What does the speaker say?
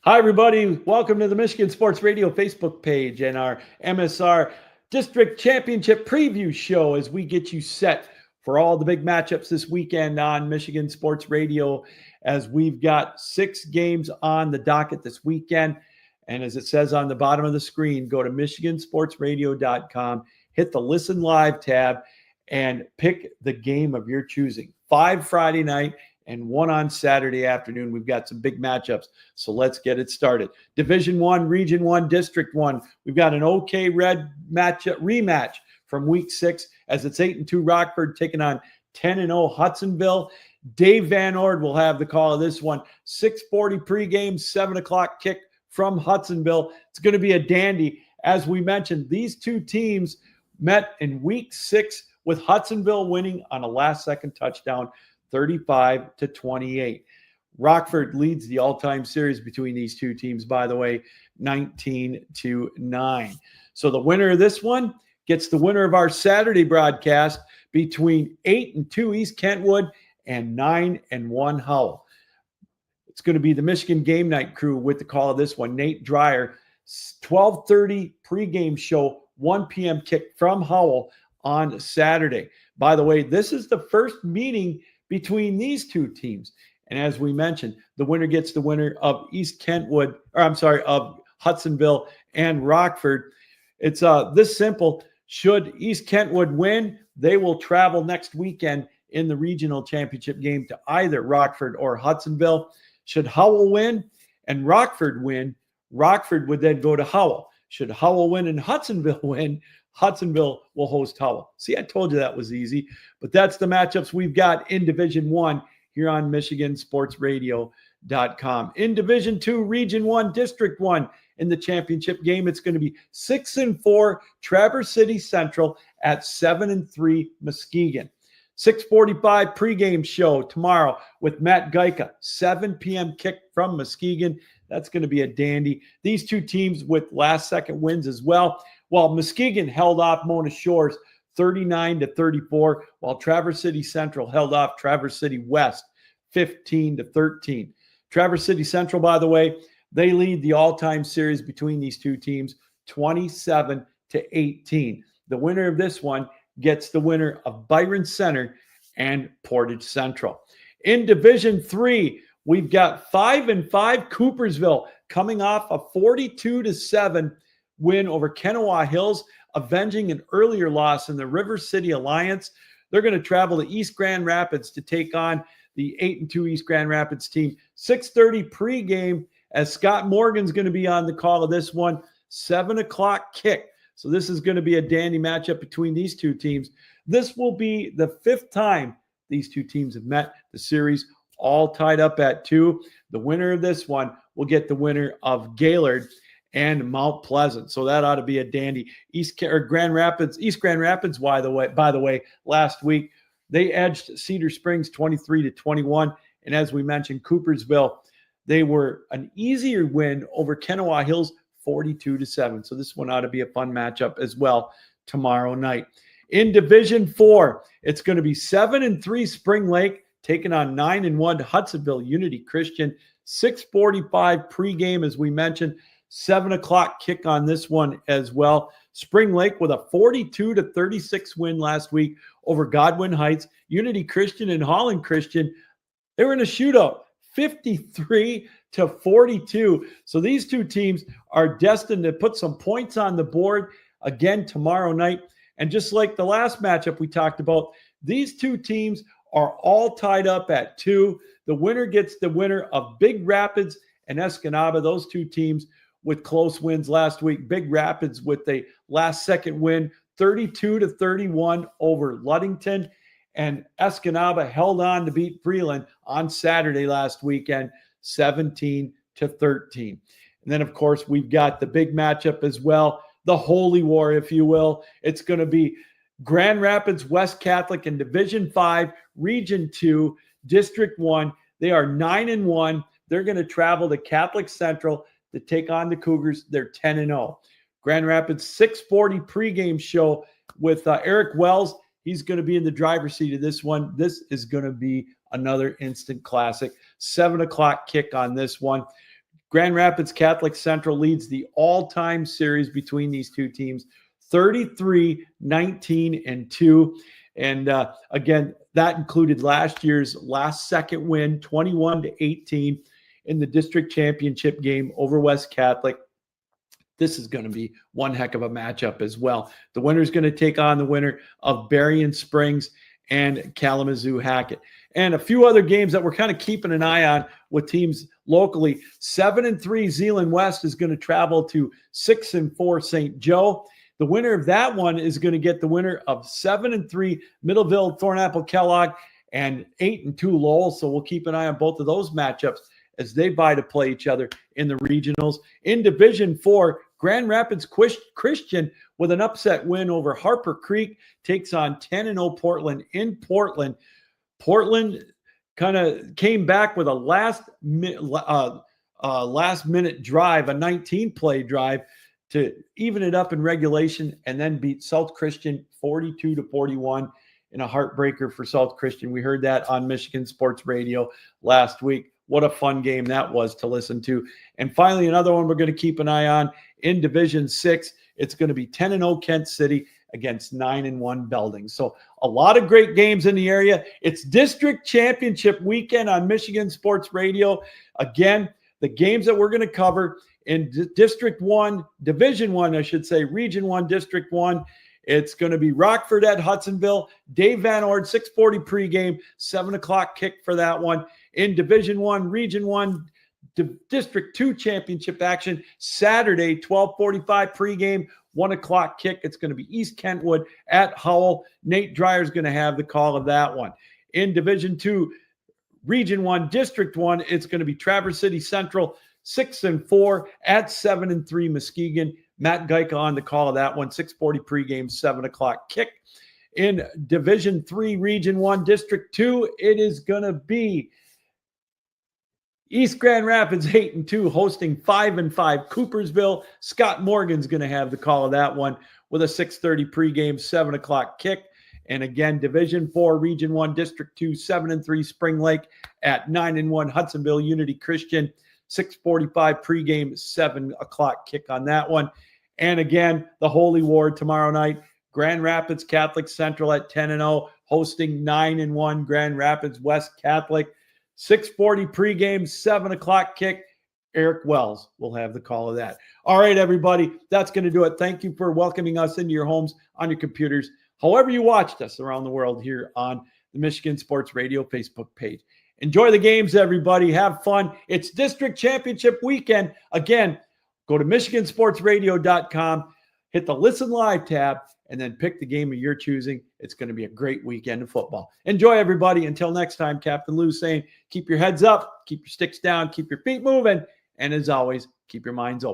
Hi, everybody. Welcome to the Michigan Sports Radio Facebook page and our MSR District Championship Preview Show as we get you set for all the big matchups this weekend on Michigan Sports Radio, as we've got 6 games on the docket this weekend. And as it says on the bottom of the screen, go to michigansportsradio.com, hit the Listen Live tab, and pick the game of your choosing. 5 Friday night and 1 on Saturday afternoon. We've got some big matchups, so let's get it started. Division 1, Region 1, District 1. We've got an OK Red rematch from Week 6 as it's 8-2 Rockford taking on 10-0 Hudsonville. Dave Van Ord will have the call of this one. 6:40 pregame, 7 o'clock kick from Hudsonville. It's going to be a dandy. As we mentioned, these two teams met in Week 6 with Hudsonville winning on a last-second touchdown, 35-28. Rockford leads the all-time series between these two teams, by the way, 19-9. So the winner of this one gets the winner of our Saturday broadcast between 8-2 East Kentwood and 9-1 Howell. It's going to be the Michigan Game Night crew with the call of this one. Nate Dreyer, 12:30 pregame show, 1 p.m. kick from Howell on Saturday. By the way, this is the first meeting between these two teams. And as we mentioned, the winner gets the winner of of Hudsonville and Rockford. It's this simple. Should East Kentwood win, they will travel next weekend in the regional championship game to either Rockford or Hudsonville. Should Howell win and Rockford win, Rockford would then go to Howell. Should Howell win and Hudsonville win, Hudsonville will host Howell. See, I told you that was easy. But that's the matchups we've got in Division 1 here on MichiganSportsRadio.com. In Division 2, Region 1, District 1, in the championship game, it's going to be 6-4 Traverse City Central at 7-3 Muskegon. 6:45 pregame show tomorrow with Matt Geica. 7 p.m. kick from Muskegon. That's going to be a dandy. These two teams with last-second wins as well. While Muskegon held off Mona Shores 39-34, while Traverse City Central held off Traverse City West 15-13. Traverse City Central, by the way, they lead the all-time series between these two teams 27-18. The winner of this one gets the winner of Byron Center and Portage Central. In Division 3, we've got 5-5 Coopersville coming off a 42-7 win over Kennewaw Hills, avenging an earlier loss in the River City Alliance. They're going to travel to East Grand Rapids to take on the 8-2 East Grand Rapids team. 6:30 pregame as Scott Morgan's going to be on the call of this one. 7 o'clock kick. So this is going to be a dandy matchup between these two teams. This will be the 5th time these two teams have met. The series all tied up at 2. The winner of this one will get the winner of Gaylord and Mount Pleasant. So that ought to be a dandy. East Grand Rapids, by the way, last week, they edged Cedar Springs 23-21. And as we mentioned, Coopersville, they were an easier win over Kennewaw Hills 42-7. So this one ought to be a fun matchup as well tomorrow night. In Division 4, it's going to be 7-3 Spring Lake taking on 9-1 Hudsonville Unity Christian. 6:45 pregame, as we mentioned. 7 o'clock kick on this one as well. Spring Lake with a 42-36 win last week over Godwin Heights. Unity Christian and Holland Christian, they were in a shootout, 53-42. So these two teams are destined to put some points on the board again tomorrow night. And just like the last matchup we talked about, these two teams are all tied up at 2. The winner gets the winner of Big Rapids and Escanaba. Those two teams with close wins last week. Big Rapids with a last-second win, 32-31 over Ludington. And Escanaba held on to beat Freeland on Saturday last weekend, 17-13. And then, of course, we've got the big matchup as well, the Holy War, if you will. It's going to be Grand Rapids West Catholic in Division 5, Region 2, District 1. They are 9-1. They're going to travel to Catholic Central to take on the Cougars. They're 10-0. Grand Rapids 6:40 pregame show with Eric Wells. He's going to be in the driver's seat of this one. This is going to be another instant classic. 7 o'clock kick on this one. Grand Rapids Catholic Central leads the all-time series between these two teams, 33-19-2. And again, that included last year's last second win, 21-18 in the district championship game over West Catholic. This is going to be one heck of a matchup as well. The winner is going to take on the winner of Berrien Springs and Kalamazoo Hackett. And a few other games that we're kind of keeping an eye on with teams locally. 7-3 Zeeland West is going to travel to 6-4 St. Joe. The winner of that one is going to get the winner of 7-3 Middleville Thornapple Kellogg and 8-2 Lowell. So we'll keep an eye on both of those matchups as they vie to play each other in the regionals. In Division 4, Grand Rapids Christian with an upset win over Harper Creek takes on 10-0 Portland in Portland. Portland kind of came back with a last minute drive, a 19-play drive to even it up in regulation, and then beat South Christian 42-41 in a heartbreaker for South Christian. We heard that on Michigan Sports Radio last week. What a fun game that was to listen to. And finally, another one we're going to keep an eye on in Division 6. It's going to be 10-0 Kent City against 9-1 Belding. So a lot of great games in the area. It's district championship weekend on Michigan Sports Radio. Again, the games that we're going to cover in District 1, Division 1, I should say, Region 1, District 1. It's going to be Rockford at Hudsonville. Dave Van Ord, 6:40 pregame, 7 o'clock kick for that one. In Division 1, Region 1, District 2 championship action, Saturday, 12:45 pregame, 1 o'clock kick. It's going to be East Kentwood at Howell. Nate Dreyer's going to have the call of that one. In Division 2, Region 1, District 1, it's going to be Traverse City Central, 6-4 at 7-3 Muskegon. Matt Geika on the call of that one, 6:40 pregame, 7 o'clock kick. In Division 3, Region 1, District 2, it is going to be East Grand Rapids 8-2 hosting 5-5 Coopersville. Scott Morgan's going to have the call of that one with a 6:30 pregame, 7 o'clock kick. And again, Division 4, Region 1, District 2, 7-3 Spring Lake at 9-1 Hudsonville Unity Christian. 6:45 pregame, 7 o'clock kick on that one. And again, the Holy War tomorrow night. Grand Rapids Catholic Central at 10-0, hosting 9-1 Grand Rapids West Catholic. 6:40 pregame, 7 o'clock kick. Eric Wells will have the call of that. All right, everybody, that's going to do it. Thank you for welcoming us into your homes, on your computers, however you watched us around the world here on the Michigan Sports Radio Facebook page. Enjoy the games, everybody. Have fun. It's district championship weekend. Again, go to michigansportsradio.com, hit the Listen Live tab, and then pick the game of your choosing. It's going to be a great weekend of football. Enjoy, everybody. Until next time, Captain Lou saying, keep your heads up, keep your sticks down, keep your feet moving, and as always, keep your minds open.